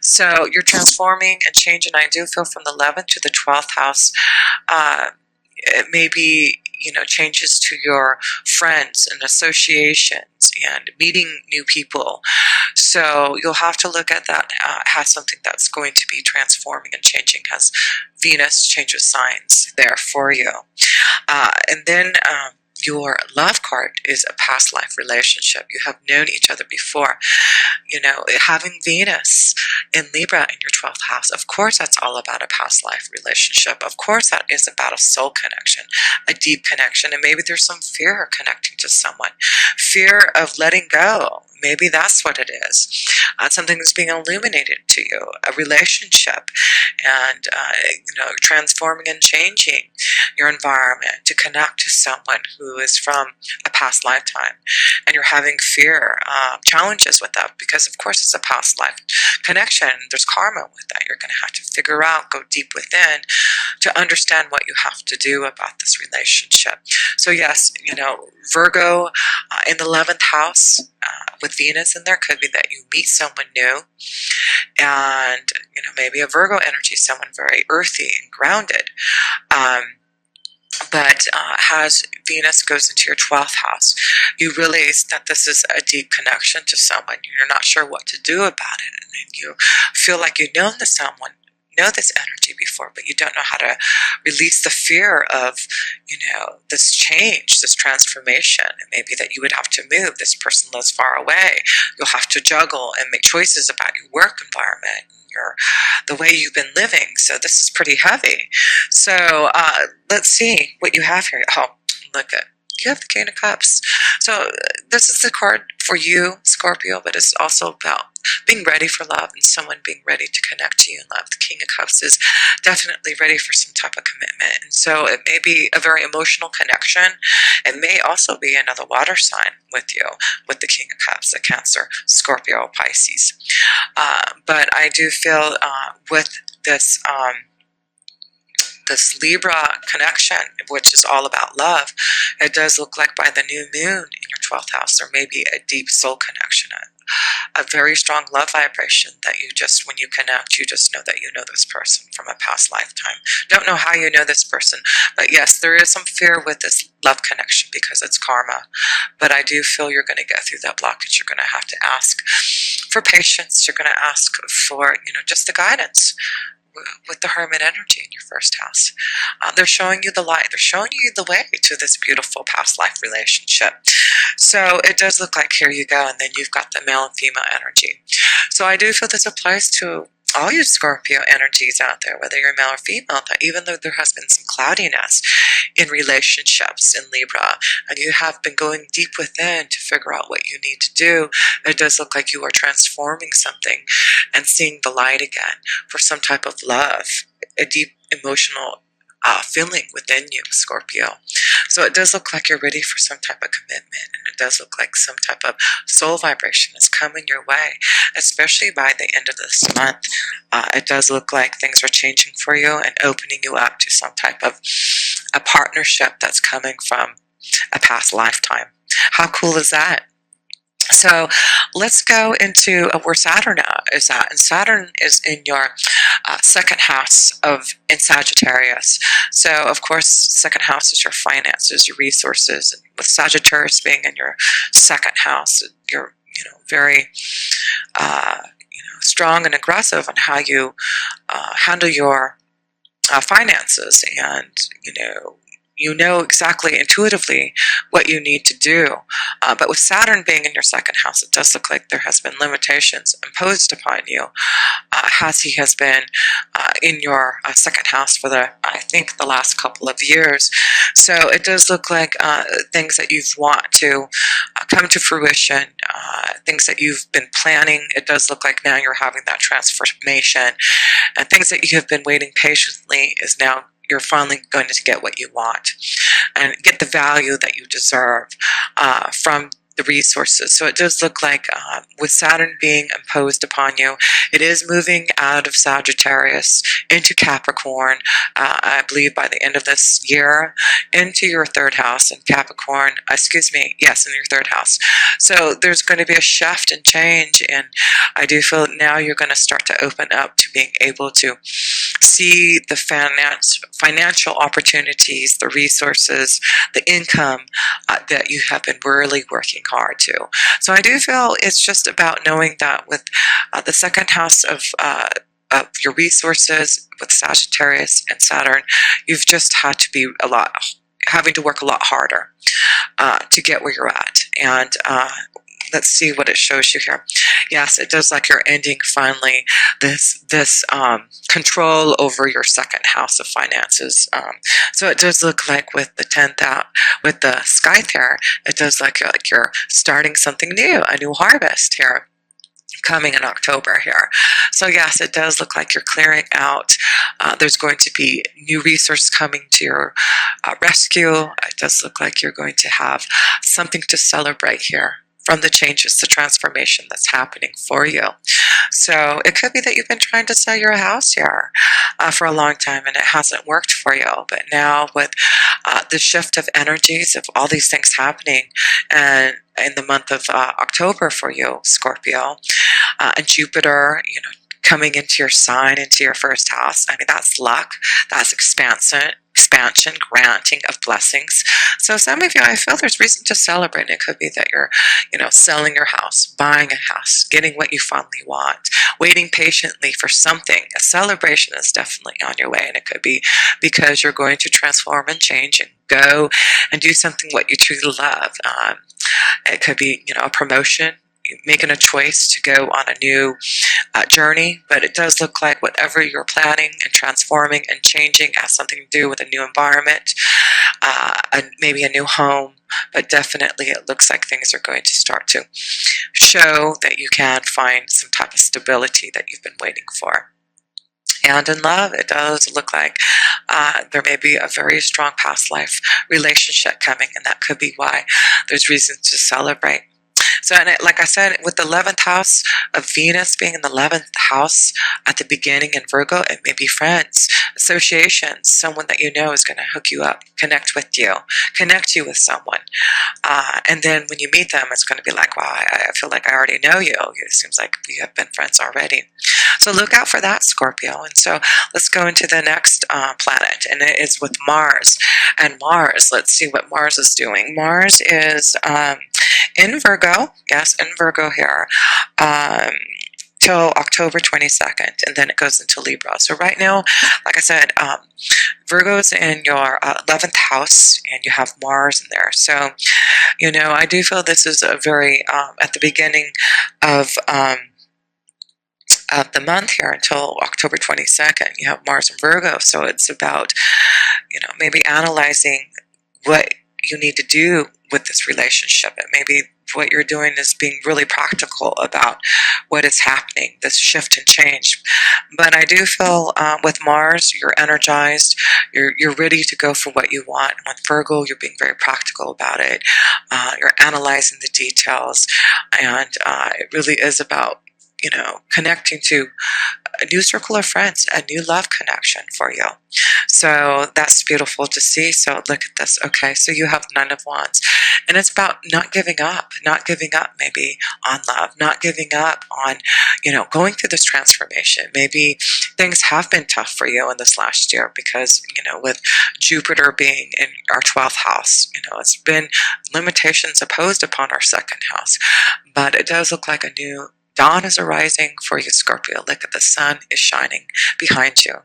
So you're transforming and changing. I do feel from the 11th to the 12th house. It may be, changes to your friends and associations and meeting new people. So you'll have to look at that as something that's going to be transforming and changing, as Venus changes signs there for you. And then your love card is a past life relationship. You have known each other before. Having Venus in Libra in your 12th house, of course that's all about a past life relationship. Of course that is about a soul connection, a deep connection, and maybe there's some fear connecting to someone. Fear of letting go. Maybe that's what it is. Something is being illuminated to you, a relationship, and transforming and changing your environment to connect to someone who is from a past lifetime, and you're having fear, challenges with that, because of course it's a past life connection. There's karma with that. You're going to have to figure out, go deep within to understand what you have to do about this relationship. So yes, Virgo in the 11th house with Venus in there, could be that you meet someone new, and maybe a Virgo energy, someone very earthy and grounded, but as Venus goes into your 12th house, you realize that this is a deep connection to someone. You're not sure what to do about it, and you feel like you've known this energy before, but you don't know how to release the fear of, this change, this transformation. It may be that you would have to move. This person lives far away. You'll have to juggle and make choices about your work environment, the way you've been living. So this is pretty heavy. So let's see what you have here. Oh, look at, you have the King of Cups. So this is the card for you, Scorpio, but it's also about being ready for love and someone being ready to connect to you in love. The King of Cups is definitely ready for some type of commitment. And so it may be a very emotional connection. It may also be another water sign with you, with the King of Cups, a Cancer, Scorpio, Pisces. But I do feel with this Libra connection, which is all about love, it does look like by the new moon in your 12th house, there may be a deep soul connection, a very strong love vibration that you just, when you connect, you just know that you know this person from a past lifetime. Don't know how you know this person, but yes, there is some fear with this love connection because it's karma. But I do feel you're going to get through that blockage. You're going to have to ask for patience. You're going to ask for, just the guidance with the Hermit energy in your first house. They're showing you the light. They're showing you the way to this beautiful past life relationship. So it does look like, here you go, and then you've got the male and female energy. So I do feel this applies to all you Scorpio energies out there, whether you're male or female, that even though there has been some cloudiness in relationships in Libra, and you have been going deep within to figure out what you need to do, it does look like you are transforming something and seeing the light again for some type of love, a deep emotional feeling within you, Scorpio. So it does look like you're ready for some type of commitment, and it does look like some type of soul vibration is coming your way, especially by the end of this month. It does look like things are changing for you and opening you up to some type of a partnership that's coming from a past lifetime. How cool is that? So let's go into where Saturn is at. And Saturn is in your second house in Sagittarius. So of course, second house is your finances, your resources. And with Sagittarius being in your second house, you're very strong and aggressive on how you handle your finances, and you know exactly intuitively what you need to do. But with Saturn being in your second house, it does look like there has been limitations imposed upon you, as he has been in your second house for I think the last couple of years. So it does look like things that you want to come to fruition, things that you've been planning, it does look like now you're having that transformation, and things that you have been waiting patiently is now you're finally going to get what you want and get the value that you deserve from the resources. So it does look like with Saturn being imposed upon you, it is moving out of Sagittarius into Capricorn, I believe by the end of this year, into your third house in Capricorn, excuse me, yes, in your third house. So there's going to be a shift and change, and I do feel now you're going to start to open up to being able to see the financial opportunities, the resources, the income that you have been really working hard to. So I do feel it's just about knowing that with the second house of your resources with Sagittarius and Saturn, you've just had to be having to work a lot harder to get where you're at. And let's see what it shows you here. Yes, it does like you're ending finally this control over your second house of finances. So it does look like with the 10th out, with the sky there, it does like you're starting something new, a new harvest here, coming in October here. So yes, it does look like you're clearing out. There's going to be new resources coming to your rescue. It does look like you're going to have something to celebrate here from the changes, the transformation that's happening for you. So it could be that you've been trying to sell your house here for a long time and it hasn't worked for you. But now with the shift of energies of all these things happening and in the month of October for you, Scorpio, and Jupiter, coming into your sign, into your first house. I mean, that's luck, that's expansion, granting of blessings. So some of you, I feel there's reason to celebrate. It could be that you're, selling your house, buying a house, getting what you finally want, waiting patiently for something. A celebration is definitely on your way, and it could be because you're going to transform and change and go and do something what you truly love. It could be, a promotion, making a choice to go on a new journey, but it does look like whatever you're planning and transforming and changing has something to do with a new environment, and maybe a new home, but definitely it looks like things are going to start to show that you can find some type of stability that you've been waiting for. And in love, it does look like there may be a very strong past life relationship coming, and that could be why there's reason to celebrate. So, and like I said, with the 11th house of Venus being in the 11th house at the beginning in Virgo, it may be friends, associations, someone that you know is going to hook you up, connect you with someone. And then when you meet them, it's going to be like, wow, I feel like I already know you. It seems like we have been friends already. So look out for that, Scorpio. And so let's go into the next planet, and it is with Mars. And Mars, let's see what Mars is doing. Mars is in Virgo, yes, in Virgo here, till October 22nd, and then it goes into Libra. So right now, like I said, Virgo's in your 11th house, and you have Mars in there. So, I do feel this is a very, at the beginning of the month here until October 22nd, you have Mars in Virgo. So it's about, maybe analyzing what you need to do with this relationship. And maybe what you're doing is being really practical about what is happening, this shift and change. But I do feel with Mars, you're energized, you're ready to go for what you want. And with Virgo, you're being very practical about it. You're analyzing the details, and it really is about connecting to a new circle of friends, a new love connection for you. So that's beautiful to see. So look at this. Okay, so you have Nine of Wands, and it's about not giving up maybe on love, not giving up on, going through this transformation. Maybe things have been tough for you in this last year because, with Jupiter being in our 12th house, it's been limitations imposed upon our second house, but it does look like a new dawn is arising for you, Scorpio. Look at the sun is shining behind you.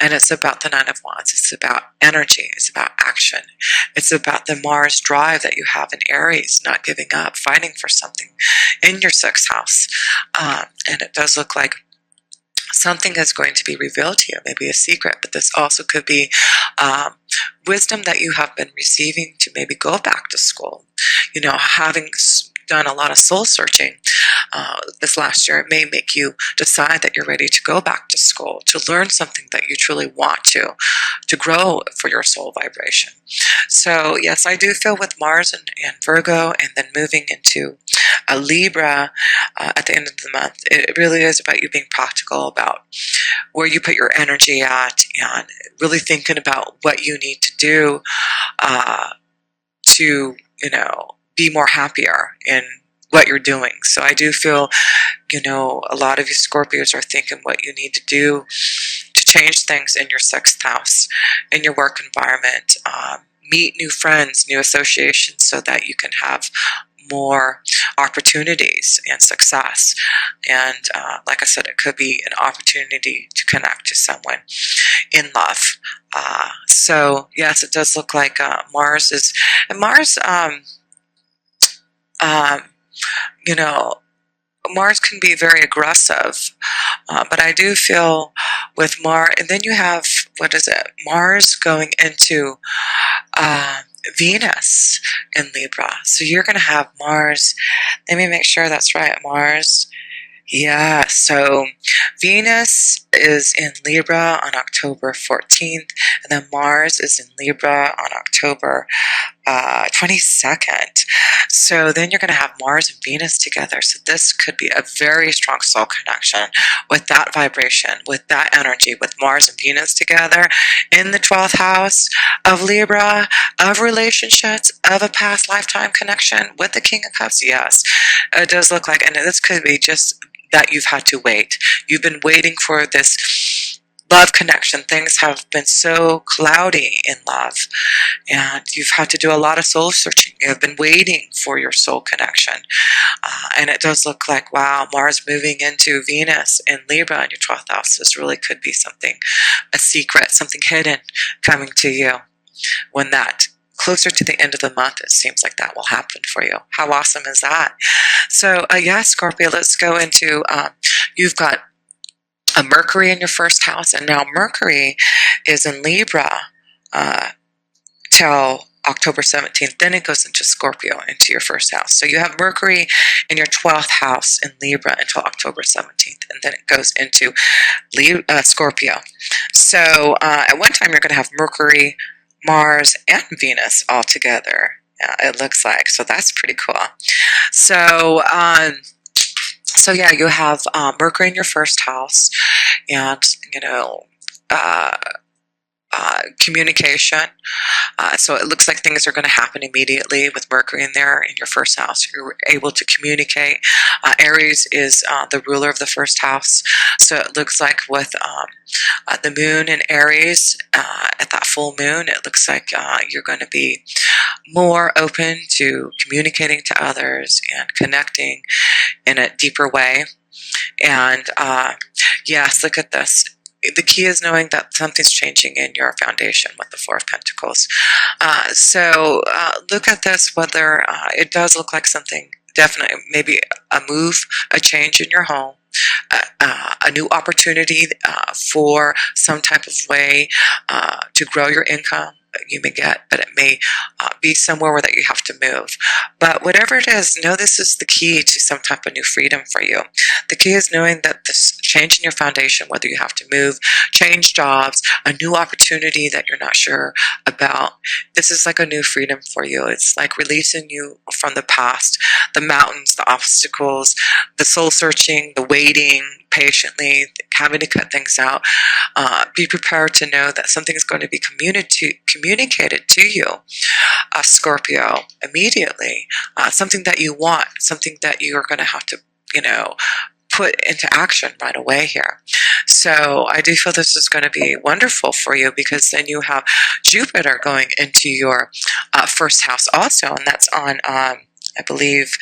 And it's about the Nine of Wands. It's about energy. It's about action. It's about the Mars drive that you have in Aries, not giving up, fighting for something in your 6th house. And it does look like something is going to be revealed to you, maybe a secret, but this also could be wisdom that you have been receiving to maybe go back to school, having done a lot of soul searching. this last year. It may make you decide that you're ready to go back to school, to learn something that you truly want to grow for your soul vibration. So yes, I do feel with Mars and Virgo, and then moving into a Libra at the end of the month, it really is about you being practical about where you put your energy at, and really thinking about what you need to do to, be more happier in what you're doing. So I do feel, a lot of you Scorpios are thinking what you need to do to change things in your sixth house, in your work environment, meet new friends, new associations, so that you can have more opportunities and success. And like I said, it could be an opportunity to connect to someone in love. So yes, it does look like Mars is, and Mars, Mars can be very aggressive, but I do feel with Mars, and then you have, what is it, Mars going into Venus in Libra. So you're going to have Mars, let me make sure that's right, Mars. Yeah, so Venus is in Libra on October 14th, and then Mars is in Libra on October 22nd. So then you're going to have Mars and Venus together. So this could be a very strong soul connection with that vibration, with that energy, with Mars and Venus together in the 12th house of Libra, of relationships, of a past lifetime connection with the King of Cups. Yes, it does look like, and this could be just that you've had to wait. You've been waiting for this love connection. Things have been so cloudy in love, and you've had to do a lot of soul searching. You have been waiting for your soul connection. And it does look like, wow, Mars moving into Venus in Libra in your 12th house. This really could be something, a secret, something hidden coming to you. When that closer to the end of the month, it seems like that will happen for you. How awesome is that? So yeah, Scorpio, let's go into, you've got a Mercury in your first house, and now Mercury is in Libra till October 17th. Then it goes into Scorpio, into your first house. So you have Mercury in your 12th house in Libra until October 17th, and then it goes into Scorpio. So at one time you're going to have Mercury, Mars, and Venus all together, it looks like. So that's pretty cool. So yeah, you have Mercury in your first house, and communication. So it looks like things are going to happen immediately with Mercury in there in your first house. You're able to communicate. Aries is the ruler of the first house. So it looks like with the moon in Aries at that full moon, it looks like you're going to be more open to communicating to others and connecting in a deeper way. And yes, look at this. The key is knowing that something's changing in your foundation with the Four of Pentacles. So look at this, whether it does look like something, definitely, maybe a move, a change in your home, a new opportunity for some type of way to grow your income. You may get, but it may be somewhere where that you have to move. But whatever it is, know this is the key to some type of new freedom for you. The key is knowing that this change in your foundation, whether you have to move, change jobs, a new opportunity that you're not sure about, this is like a new freedom for you. It's like releasing you from the past, the mountains, the obstacles, the soul searching, the waiting patiently, having to cut things out. Be prepared to know that something is going to be communicated to you, Scorpio, immediately. Something that you want, something that you are going to have to, put into action right away here. So I do feel this is going to be wonderful for you, because then you have Jupiter going into your first house also, and that's on, I believe,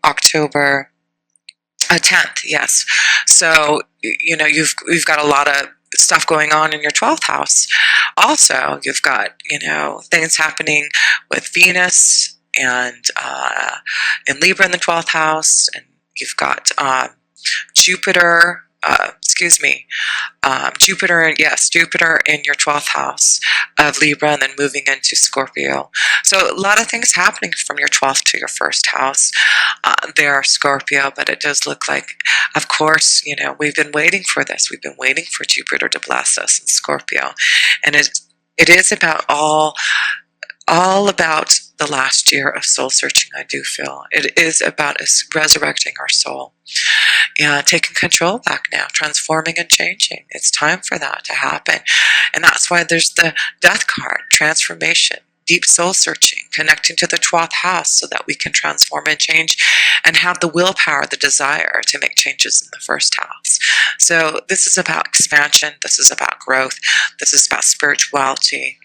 October 10th, yes. So, you've got a lot of stuff going on in your 12th house. Also, you've got, things happening with Venus and in Libra in the 12th house, and you've got Jupiter excuse me, Jupiter, yes, Jupiter in your 12th house of Libra, and then moving into Scorpio. So a lot of things happening from your 12th to your first house there, Scorpio, but it does look like, of course, you know, we've been waiting for this. We've been waiting for Jupiter to bless us in Scorpio. And it is about all about the last year of soul searching, I do feel. It is about us resurrecting our soul. Taking control back now, transforming and changing. It's time for that to happen. And that's why there's the death card, transformation, deep soul searching, connecting to the 12th house so that we can transform and change and have the willpower, the desire to make changes in the first house. So this is about expansion. This is about growth. This is about spirituality.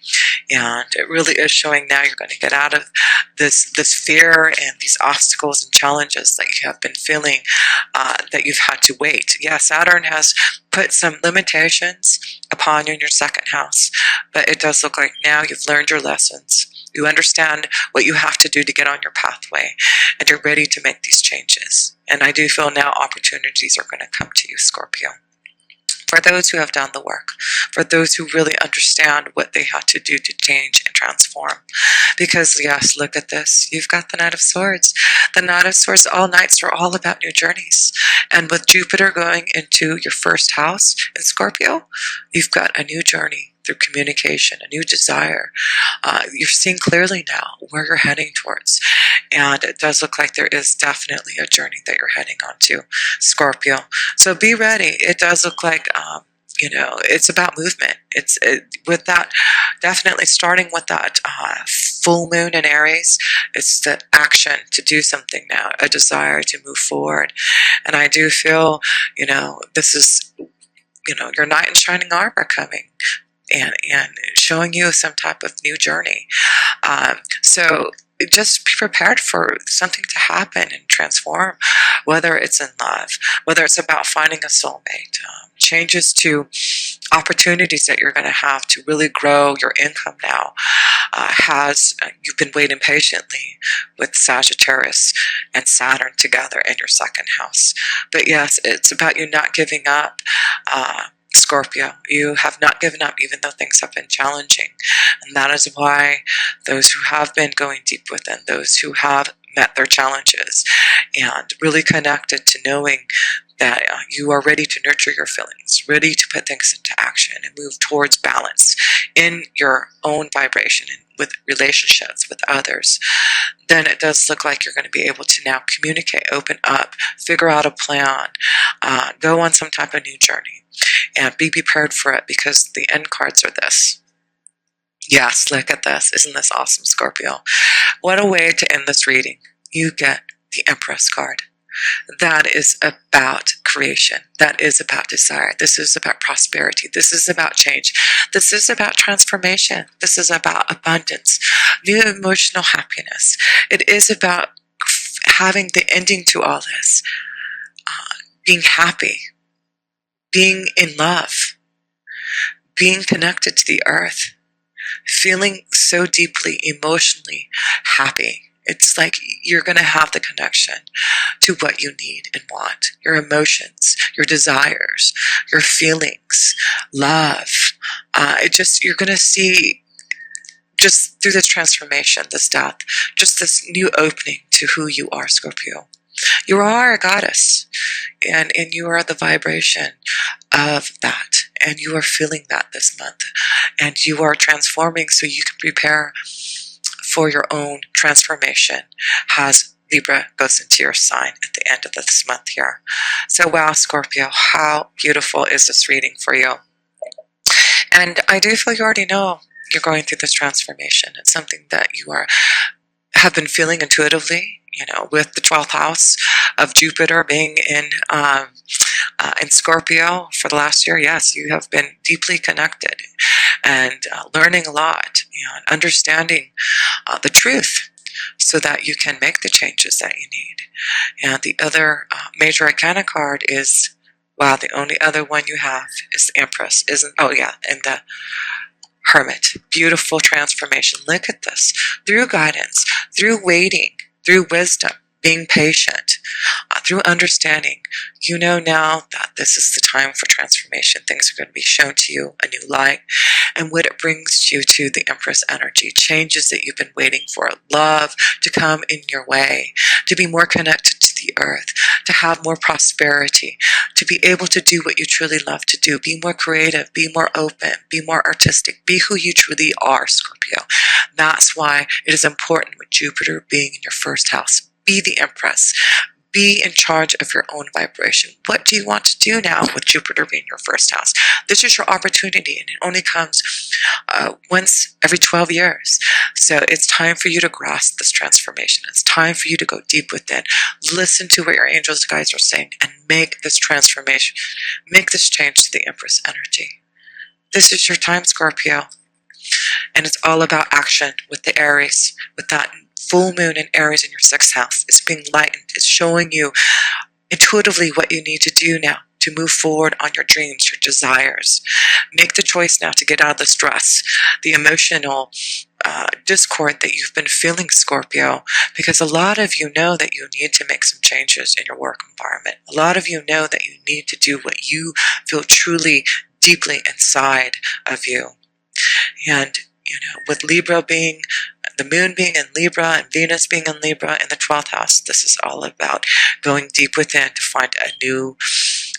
And it really is showing now you're going to get out of this fear and these obstacles and challenges that you have been feeling that you've had to wait. Yeah, Saturn has put some limitations upon you in your second house, but it does look like now you've learned your lessons. You understand what you have to do to get on your pathway, and you're ready to make these changes. And I do feel now opportunities are going to come to you, Scorpio. For those who have done the work, for those who really understand what they have to do to change and transform. Because yes, look at this. You've got the Knight of Swords. The Knight of Swords, all nights are all about new journeys. And with Jupiter going into your first house in Scorpio, you've got a new journey through communication, a new desire. You're seeing clearly now where you're heading towards. And it does look like there is definitely a journey that you're heading onto, Scorpio. So be ready. It does look like, you know, it's about movement. With that, definitely starting with that full moon in Aries, it's the action to do something now, a desire to move forward. And I do feel, you know, this is, you know, your knight in shining armor coming and showing you some type of new journey. So just be prepared for something to happen and transform, whether it's in love, whether it's about finding a soulmate, changes to opportunities that you're going to have to really grow your income now. You've been waiting patiently with Sagittarius and Saturn together in your second house. But yes, it's about you not giving up. Scorpio, you have not given up even though things have been challenging. And that is why those who have been going deep within, those who have met their challenges and really connected to knowing that you are ready to nurture your feelings, ready to put things into action and move towards balance in your own vibration and with relationships with others, then it does look like you're going to be able to now communicate, open up, figure out a plan, go on some type of new journey, and be prepared for it because the end cards are this. Yes, look at this. Isn't this awesome, Scorpio? What a way to end this reading. You get the Empress card. That is about creation. That is about desire. This is about prosperity. This is about change. This is about transformation. This is about abundance, new emotional happiness. It is about having the ending to all this, being happy, being in love, being connected to the earth, feeling so deeply emotionally happy. It's like you're going to have the connection to what you need and want, your emotions, your desires, your feelings, love. You're going to see just through this transformation, this death, just this new opening to who you are, Scorpio. You are a goddess, and you are the vibration of that, and you are feeling that this month, and you are transforming so you can prepare for your own transformation as Libra goes into your sign at the end of this month here. So wow, Scorpio, how beautiful is this reading for you? And I do feel you already know you're going through this transformation. It's something that you have been feeling intuitively, you know, with the 12th house of Jupiter being in Scorpio for the last year. Yes, you have been deeply connected and learning a lot and understanding the truth so that you can make the changes that you need. And the other major arcana card is, wow, the only other one you have is the Empress, isn't? Oh yeah, and the Hermit. Beautiful transformation. Look at this. Through guidance, through waiting, through wisdom, being patient, through understanding. You know now that this is the time for transformation. Things are going to be shown to you a new light, and what it brings you to the Empress energy, changes that you've been waiting for, love to come in your way, to be more connected to the earth, to have more prosperity, to be able to do what you truly love to do, be more creative, be more open, be more artistic, be who you truly are, Scorpio. That's why it is important with Jupiter being in your first house. Be the Empress. Be in charge of your own vibration. What do you want to do now with Jupiter being your first house? This is your opportunity, and it only comes once every 12 years. So it's time for you to grasp this transformation. It's time for you to go deep within, listen to what your angels and guides are saying, and make this transformation, make this change to the Empress energy. This is your time, Scorpio. And it's all about action with the Aries, with that full moon in Aries in your sixth house. It's being lightened. It's showing you intuitively what you need to do now to move forward on your dreams, your desires. Make the choice now to get out of the stress, the emotional discord that you've been feeling, Scorpio, because a lot of you know that you need to make some changes in your work environment. A lot of you know that you need to do what you feel truly deeply inside of you. And with Libra being, the moon being in Libra and Venus being in Libra in the 12th house, this is all about going deep within to find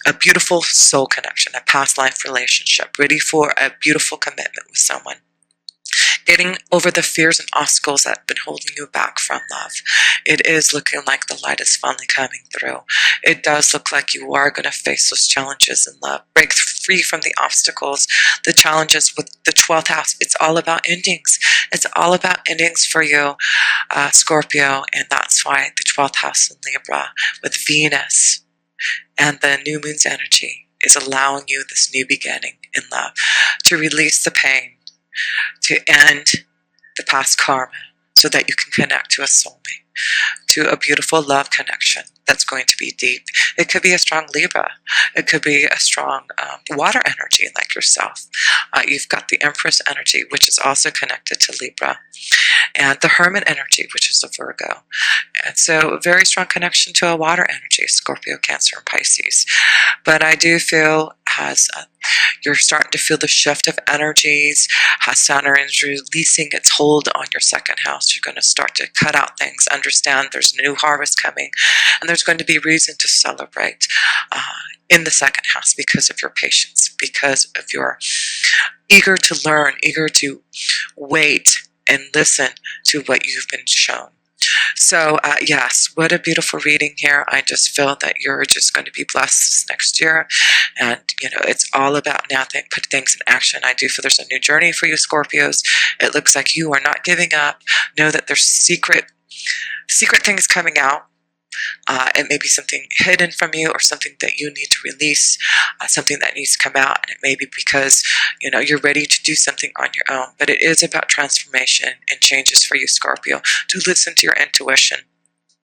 a beautiful soul connection, a past life relationship, ready for a beautiful commitment with someone. Getting over the fears and obstacles that have been holding you back from love. It is looking like the light is finally coming through. It does look like you are going to face those challenges in love. Break free from the obstacles, the challenges with the 12th house. It's all about endings. It's all about endings for you, Scorpio. And that's why the 12th house in Libra with Venus and the new moon's energy is allowing you this new beginning in love, to release the pain, to end the past karma, so that you can connect to a soulmate, to a beautiful love connection that's going to be deep. It could be a strong Libra. It could be a strong water energy like yourself. You've got the Empress energy, which is also connected to Libra, and the Hermit energy, which is a Virgo. And so a very strong connection to a water energy, Scorpio, Cancer, and Pisces. But I do feel as you're starting to feel the shift of energies, how Saturn is releasing its hold on your second house. You're going to start to cut out things, understand there's a new harvest coming, and there's going to be reason to celebrate in the second house because of your patience, because of your eager to learn, eager to wait and listen to what you've been shown. So yes, what a beautiful reading here. I just feel that you're just going to be blessed this next year. And, it's all about now put things in action. I do feel there's a new journey for you, Scorpios. It looks like you are not giving up. Know that there's secret things coming out. It may be something hidden from you or something that you need to release, something that needs to come out. And it may be because, you're ready to do something on your own. But it is about transformation and changes for you, Scorpio. Do listen to your intuition.